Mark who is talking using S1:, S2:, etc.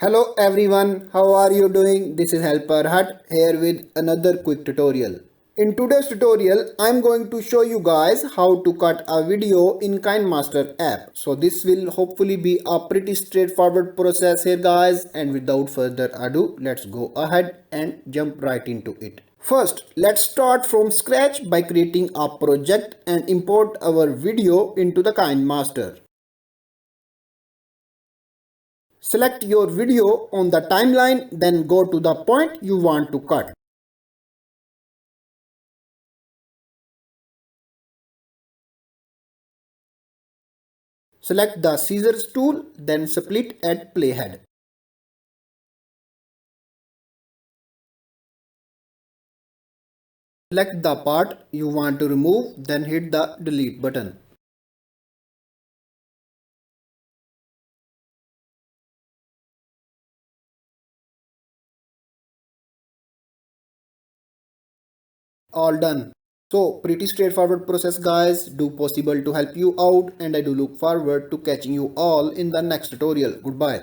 S1: Hello everyone, how are you doing? This is Helper Hut here with another quick tutorial. In today's tutorial, I'm going to show you guys how to cut a video in KineMaster app. So this will hopefully be a pretty straightforward process here guys, and without further ado, let's go ahead and jump right into it. First, let's start from scratch by creating a project and import our video into the KineMaster. Select your video on the timeline, then go to the point you want to cut. Select the scissors tool, then split at playhead. Select the part you want to remove, then hit the delete button. All done. So pretty straightforward process guys, do possible to help you out, and I do look forward to catching you all in the next tutorial. Goodbye.